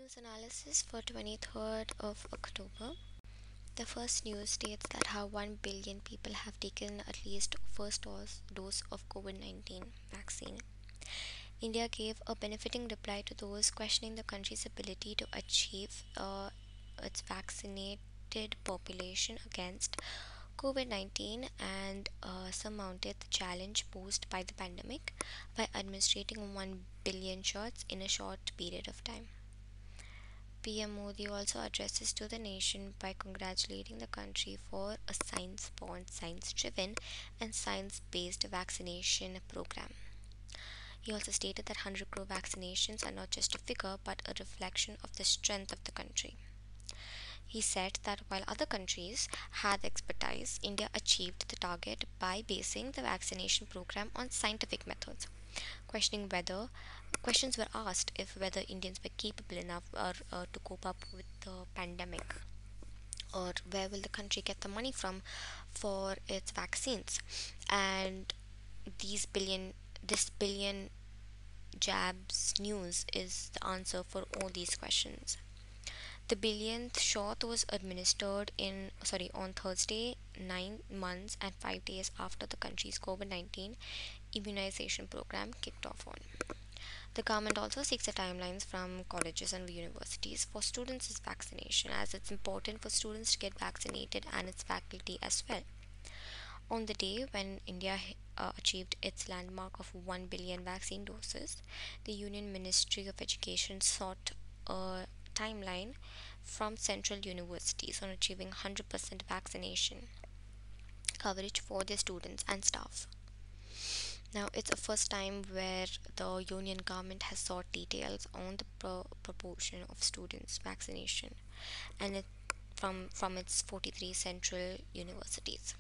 News analysis for 23rd of October. The first news states that how 1 billion people have taken at least first dose of COVID-19 vaccine. India gave a benefiting reply to those questioning the country's ability to achieve its vaccinated population against COVID 19 and surmounted the challenge posed by the pandemic by administering 1 billion shots in a short period of time. PM Modi also addresses to the nation by congratulating the country for a science-born, science-driven, and science-based vaccination program. He also stated that 100 crore vaccinations are not just a figure but a reflection of the strength of the country. He said that while other countries had expertise, India achieved the target by basing the vaccination program on scientific methods. Questioning whether Questions were asked if whether Indians were capable enough to cope up with the pandemic, or where will the country get the money from for its vaccines, and these billion this billion jabs news is the answer for all these questions. The billionth shot was administered on Thursday, 9 months and 5 days after the country's COVID-19 immunization program kicked off on. The government also seeks the timelines from colleges and universities for students' vaccination, as it's important for students to get vaccinated and its faculty as well. On the day when India achieved its landmark of 1 billion vaccine doses, the Union Ministry of Education sought a timeline from central universities on achieving 100% vaccination coverage for their students and staff. Now, it's the first time where the union government has sought details on the proportion of students' vaccination, and from its 43 central universities.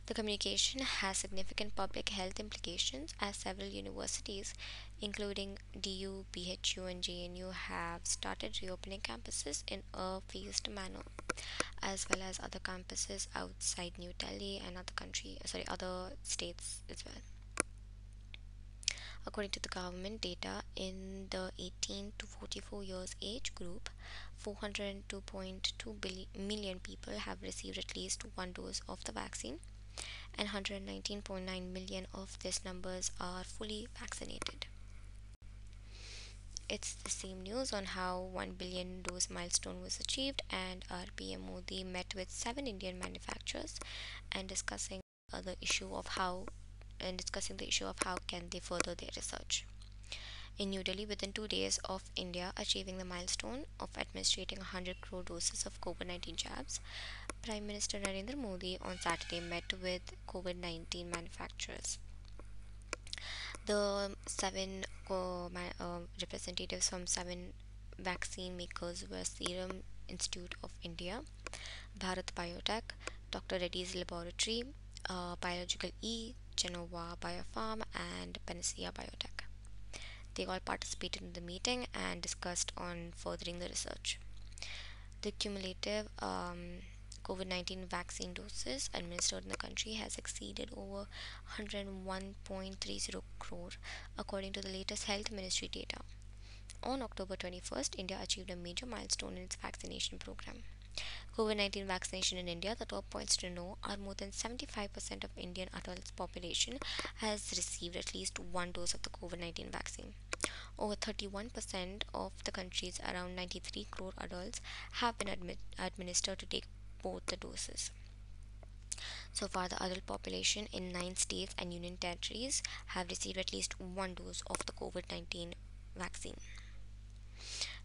The communication has significant public health implications as several universities, including DU, BHU, and JNU, have started reopening campuses in a phased manner, as well as other campuses outside New Delhi and other states as well. According to the government data, in the 18 to 44 years age group, 402.2 million people have received at least one dose of the vaccine, and 119.9 million of these numbers are fully vaccinated. It's the same news on how 1 billion dose milestone was achieved, and our PM Modi met with 7 Indian manufacturers and the issue of how discussing the issue of how can they further their research. In New Delhi, within 2 days of India achieving the milestone of administering 100 crore doses of COVID-19 jabs, Prime Minister Narendra Modi on Saturday met with COVID-19 manufacturers. The representatives from 7 vaccine makers were Serum Institute of India, Bharat Biotech, Dr. Reddy's Laboratory, Biological E, Genova Biopharm, and Panacea Biotech. They all participated in the meeting and discussed on furthering the research. The cumulative COVID-19 vaccine doses administered in the country has exceeded over 101.30 crore, according to the latest Health Ministry data. On October 21st, India achieved a major milestone in its vaccination program. COVID-19 vaccination in India, the top points to know are more than 75% of Indian adults population has received at least one dose of the COVID-19 vaccine. Over 31% of the country's around 93 crore adults have been administered to take both the doses. So far, the adult population in 9 states and union territories have received at least one dose of the COVID-19 vaccine.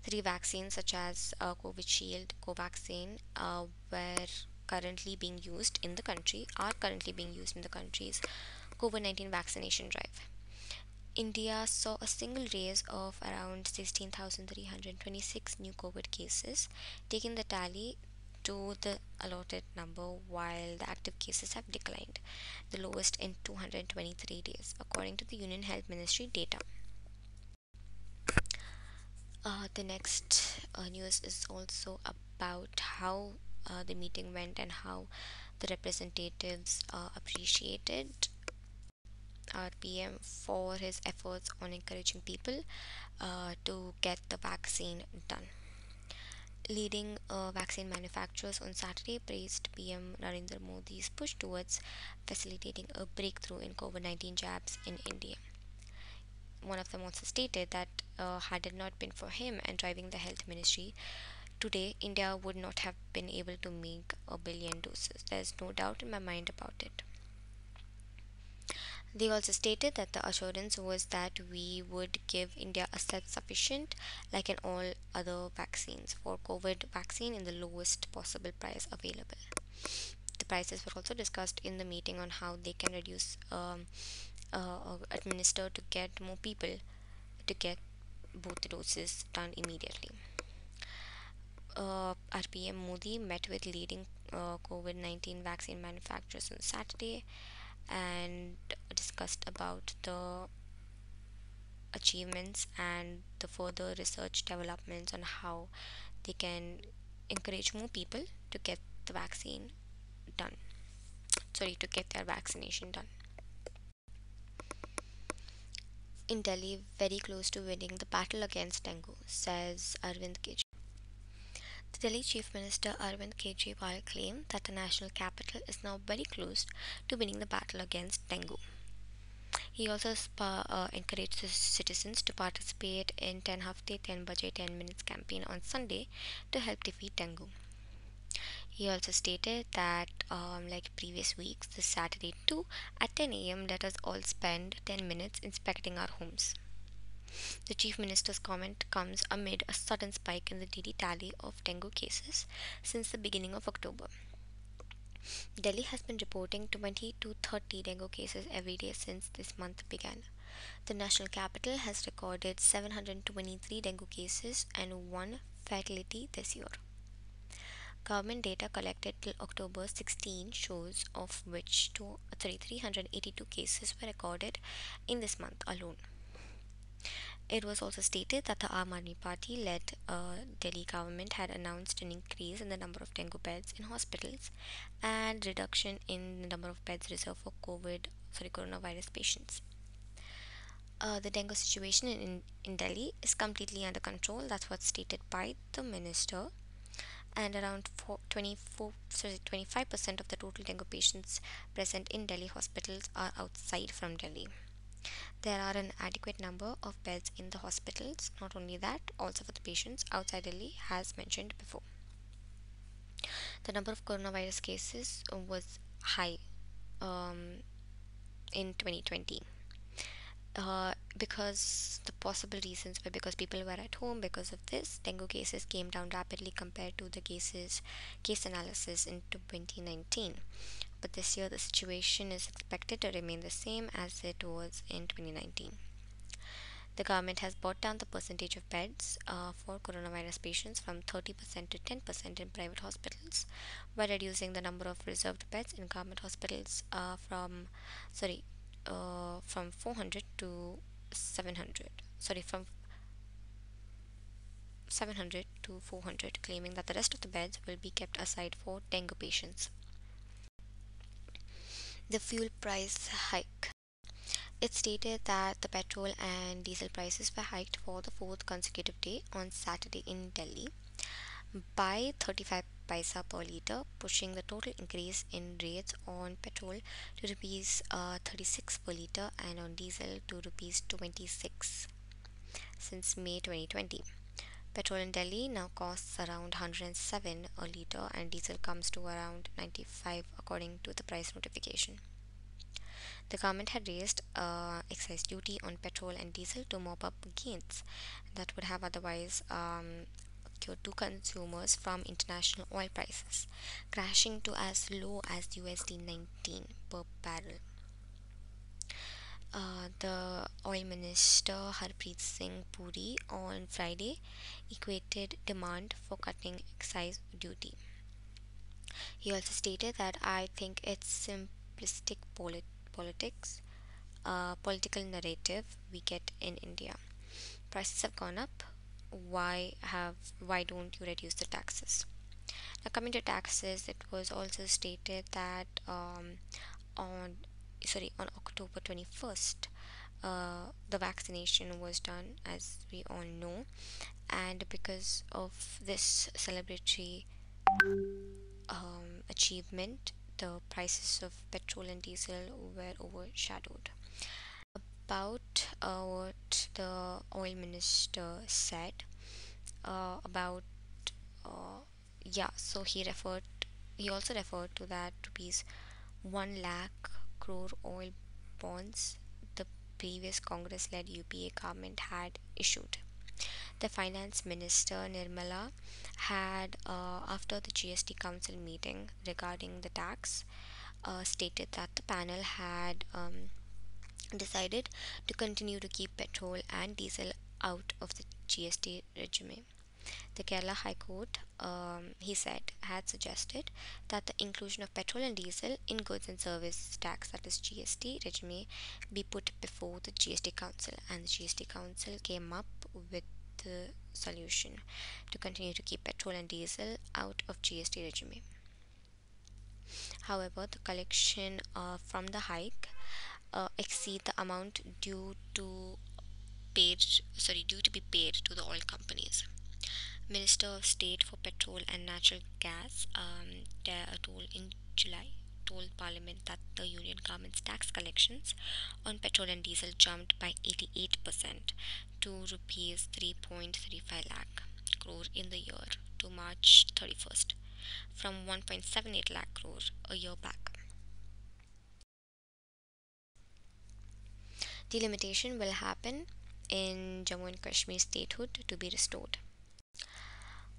3 vaccines such as Covishield, Covaxin were currently being used in the country are currently being used in the country's COVID-19 vaccination drive. India saw a single raise of around 16,326 new COVID cases, taking the tally to the allotted number, while the active cases have declined, the lowest in 223 days, according to the Union Health Ministry data. The next news is also about how the meeting went and how the representatives appreciated our PM for his efforts on encouraging people to get the vaccine done. Leading vaccine manufacturers on Saturday praised PM Narendra Modi's push towards facilitating a breakthrough in COVID 19 jabs in India. One of them also stated that had it not been for him and driving the health ministry, today India would not have been able to make a billion doses. There's no doubt in my mind about it. They also stated that the assurance was that we would give India a set sufficient, like in all other vaccines, for COVID vaccine in the lowest possible price available. The prices were also discussed in the meeting on how they can reduce administer to get more people to get both the doses done immediately. RPM Modi met with leading COVID 19 vaccine manufacturers on Saturday and discussed about the achievements and the further research developments on how they can encourage more people to get the vaccine done. Sorry, to get their vaccination done. In Delhi, very close to winning the battle against dengue, says Arvind Kejriwal. The Delhi Chief Minister Arvind Kejriwal claimed that the national capital is now very close to winning the battle against dengue. He also encouraged his citizens to participate in 10 Hafte 10 Baje 10 Minutes campaign on Sunday to help defeat dengue. He also stated that, like previous weeks, this Saturday too, at 10 a.m., let us all spend 10 minutes inspecting our homes. The Chief Minister's comment comes amid a sudden spike in the daily tally of dengue cases since the beginning of October. Delhi has been reporting 20 to 30 dengue cases every day since this month began. The national capital has recorded 723 dengue cases and one fatality this year. Government data collected till October 16 shows of which 382 cases were recorded in this month alone. It was also stated that the Aam Aadmi Party led Delhi government had announced an increase in the number of dengue beds in hospitals and reduction in the number of beds reserved for coronavirus patients. The dengue situation in Delhi is completely under control. That's what's stated by the minister. And around 25% of the total dengue patients present in Delhi hospitals are outside from Delhi. There are an adequate number of beds in the hospitals. Not only that, also for the patients outside Delhi, as mentioned before. The number of coronavirus cases was high in 2020. Because the possible reasons were because people were at home. Because of this, dengue cases came down rapidly compared to the case analysis in 2019. But this year the situation is expected to remain the same as it was in 2019. The government has brought down the percentage of beds for coronavirus patients from 30% to 10% in private hospitals, by reducing the number of reserved beds in government hospitals from 400 to 700. From 700 to 400, claiming that the rest of the beds will be kept aside for dengue patients. The fuel price hike. It stated that the petrol and diesel prices were hiked for the fourth consecutive day on Saturday in Delhi by 35 paisa per litre, pushing the total increase in rates on petrol to rupees 36 per litre and on diesel to rupees 26 since May 2020. Petrol in Delhi now costs around 107 a litre and diesel comes to around 95 according to the price notification. The government had raised excise duty on petrol and diesel to mop up gains that would have otherwise cured to consumers from international oil prices, crashing to as low as USD 19 per barrel. The oil minister Harpreet Singh Puri on Friday equated demand for cutting excise duty. He also stated that I think it's simplistic politics, political narrative we get in India. Prices have gone up. Why don't you reduce the taxes? Now coming to taxes, it was also stated that on on October 21st, the vaccination was done, as we all know, and because of this celebratory achievement, the prices of petrol and diesel were overshadowed. About what the oil minister said about yeah, so he also referred to that rupees 1 lakh crore oil bonds the previous Congress led UPA government had issued. The finance minister Nirmala had, after the GST council meeting regarding the tax, stated that the panel had decided to continue to keep petrol and diesel out of the GST regime. The Kerala High Court, he said, had suggested that the inclusion of petrol and diesel in goods and service tax, that is GST regime, be put before the GST Council, and the GST Council came up with the solution to continue to keep petrol and diesel out of GST regime. However, the collection from the hike exceed the amount due to be paid to the oil companies. Minister of State for Petrol and Natural Gas told Parliament that the Union government's tax collections on petrol and diesel jumped by 88% to rupees 3.35 lakh crore in the year to March 31st, from 1.78 lakh crore a year back. Delimitation will happen in Jammu and Kashmir statehood to be restored.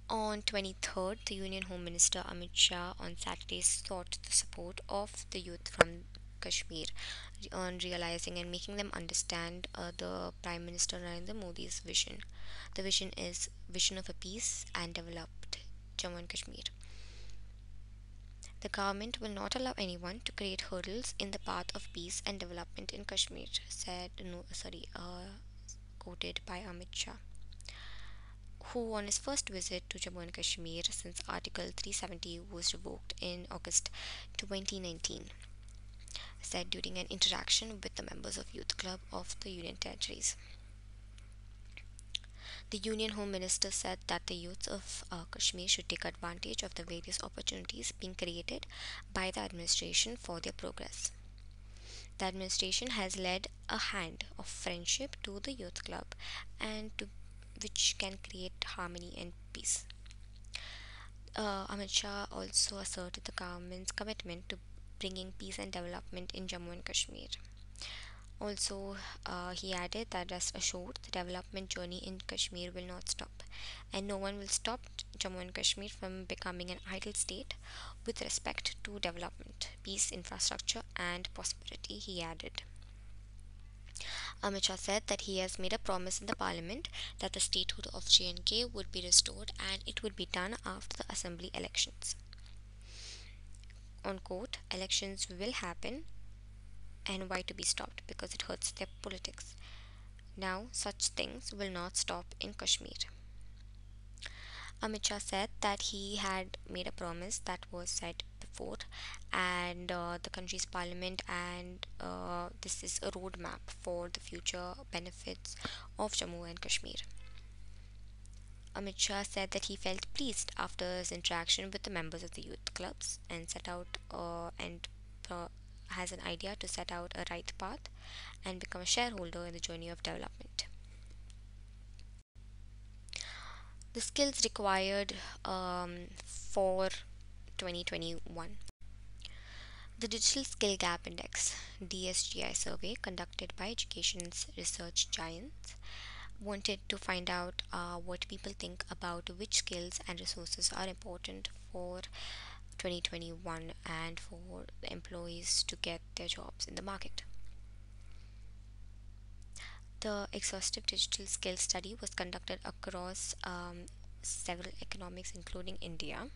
On 23rd, the Union Home Minister Amit Shah on Saturday sought the support of the youth from Kashmir on realizing and making them understand the Prime Minister Narendra Modi's vision. The vision is vision of a peace and developed Jammu and Kashmir. The government will not allow anyone to create hurdles in the path of peace and development in Kashmir, quoted by Amit Shah, who on his first visit to Jammu and Kashmir since Article 370 was revoked in August 2019, said during an interaction with the members of Youth Club of the Union Territories. The Union Home Minister said that the youths of Kashmir should take advantage of the various opportunities being created by the administration for their progress. The administration has led a hand of friendship to the youth club and to which can create harmony and peace. Amit Shah also asserted the government's commitment to bringing peace and development in Jammu and Kashmir. Also, he added that rest assured, the development journey in Kashmir will not stop, and no one will stop Jammu and Kashmir from becoming an idle state with respect to development, peace, infrastructure, and prosperity, he added. Amit Shah said that he has made a promise in the parliament that the statehood of J&K would be restored and it would be done after the assembly elections. On quote, elections will happen and why to be stopped because it hurts their politics. Now, such things will not stop in Kashmir. Amit Shah said that he had made a promise that was said before, and the country's parliament, and this is a roadmap for the future benefits of Jammu and Kashmir. Amit Shah said that he felt pleased after his interaction with the members of the youth clubs and set out and has an idea to set out a right path and become a shareholder in the journey of development. The skills required for 2021. The Digital Skill Gap Index DSGI survey conducted by education's research giants wanted to find out what people think about which skills and resources are important for 2021 and for the employees to get their jobs in the market. The exhaustive digital skills study was conducted across several economies, including India.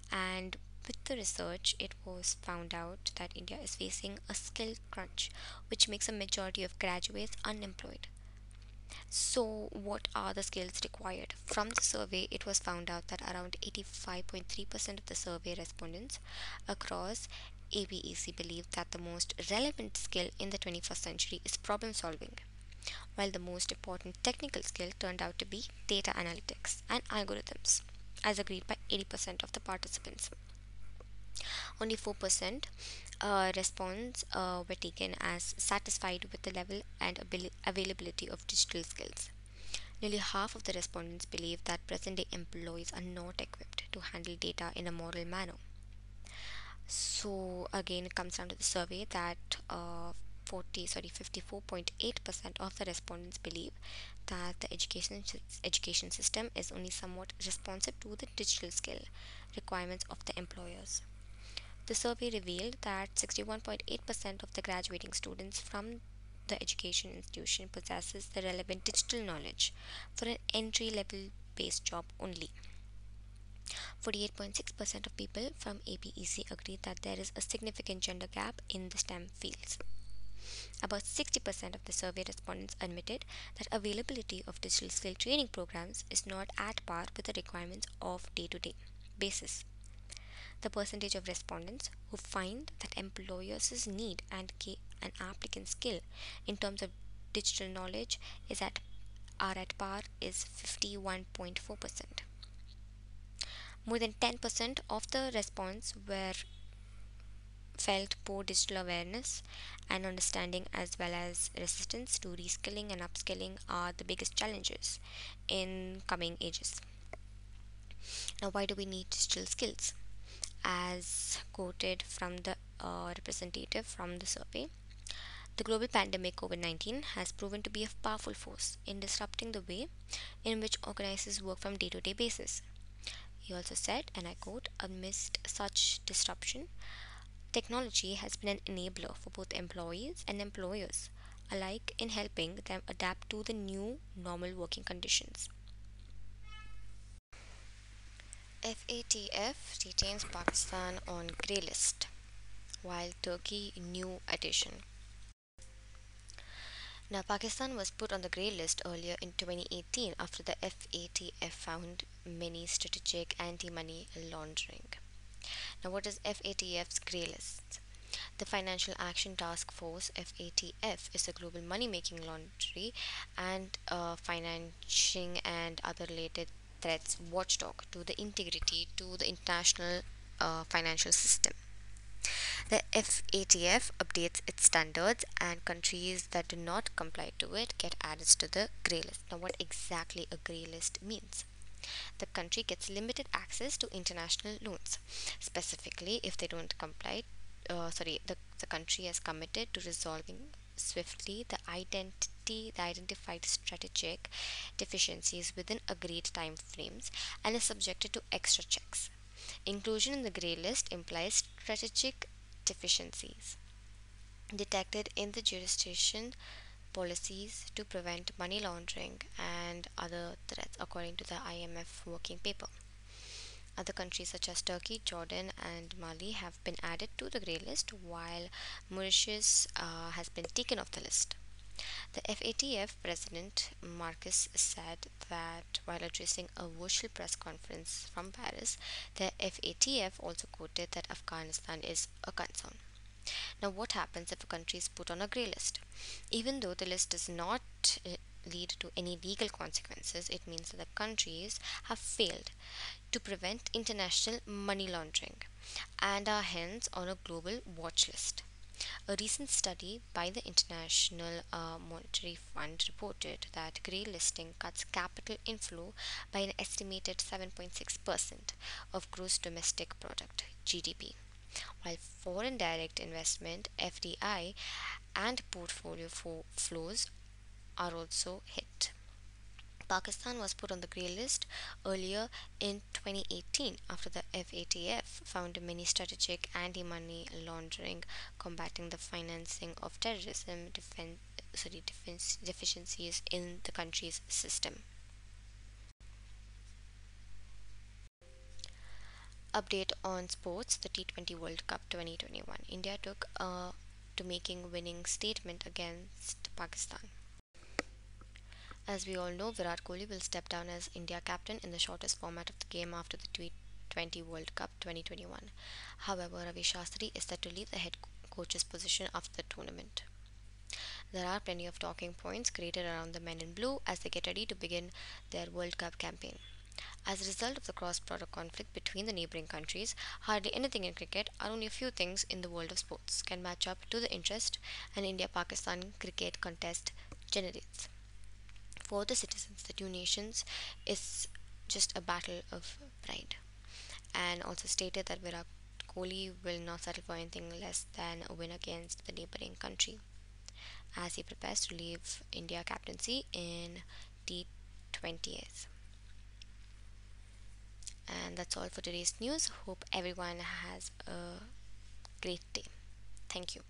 And with the research, it was found out that India is facing a skill crunch, which makes a majority of graduates unemployed. So, what are the skills required? From the survey, it was found out that around 85.3% of the survey respondents across APEC believed that the most relevant skill in the 21st century is problem solving, while the most important technical skill turned out to be data analytics and algorithms, as agreed by 80% of the participants. Only 4% response were taken as satisfied with the level and availability of digital skills. Nearly half of the respondents believe that present day employees are not equipped to handle data in a moral manner. So again, it comes down to the survey that 54.8% of the respondents believe that the education system is only somewhat responsive to the digital skill requirements of the employers. The survey revealed that 61.8% of the graduating students from the education institution possesses the relevant digital knowledge for an entry level based job only. 48.6% of people from APEC agreed that there is a significant gender gap in the STEM fields. About 60% of the survey respondents admitted that availability of digital skill training programs is not at par with the requirements of day to day basis. The percentage of respondents who find that employers need an applicant skill in terms of digital knowledge are at par is 51.4%. More than 10% of the response were felt poor digital awareness and understanding as well as resistance to reskilling and upskilling are the biggest challenges in coming ages. Now, why do we need digital skills? As quoted from the representative from the survey, the global pandemic COVID 19 has proven to be a powerful force in disrupting the way in which organizers work from day to day basis. He also said, and I quote, amidst such disruption, technology has been an enabler for both employees and employers alike in helping them adapt to the new normal working conditions. FATF retains Pakistan on grey list, while Turkey new addition. Now, Pakistan was put on the grey list earlier in 2018 after the FATF found many strategic anti money laundering. Now, what is FATF's grey list? The Financial Action Task Force (FATF) is a global money making laundry and financing and other related threats watchdog to the integrity to the international financial system. The FATF updates its standards, and countries that do not comply to it get added to the grey list. Now, what exactly a grey list means? The country gets limited access to international loans, specifically if they don't comply. The country has committed to resolving swiftly the identified strategic deficiencies within agreed time frames and is subjected to extra checks. Inclusion in the grey list implies strategic deficiencies detected in the jurisdiction policies to prevent money laundering and other threats, according to the IMF working paper. Other countries such as Turkey, Jordan, and Mali have been added to the grey list, while Mauritius has been taken off the list. The FATF president Marcus said that while addressing a virtual press conference from Paris, the FATF also quoted that Afghanistan is a concern. Now, what happens if a country is put on a grey list? Even though the list does not lead to any legal consequences, it means that the countries have failed to prevent international money laundering and are hence on a global watch list. A recent study by the International Monetary Fund reported that grey listing cuts capital inflow by an estimated 7.6% of gross domestic product (GDP), while foreign direct investment (FDI) and portfolio flows are also hit. Pakistan was put on the grey list earlier in 2018 after the FATF found many strategic anti money laundering, combating the financing of terrorism defense deficiencies in the country's system. Update on sports. The T20 World Cup 2021. India took to making winning statement against Pakistan. As we all know, Virat Kohli will step down as India captain in the shortest format of the game after the T20 World Cup 2021. However, Ravi Shastri is set to leave the head coach's position after the tournament. There are plenty of talking points created around the men in blue as they get ready to begin their World Cup campaign. As a result of the cross border conflict between the neighbouring countries, hardly anything in cricket, or only a few things in the world of sports, can match up to the interest an India Pakistan cricket contest generates. For the citizens, the two nations is just a battle of pride. And also stated that Virat Kohli will not settle for anything less than a win against the neighbouring country as he prepares to leave India captaincy in T20s. And that's all for today's news. Hope everyone has a great day. Thank you.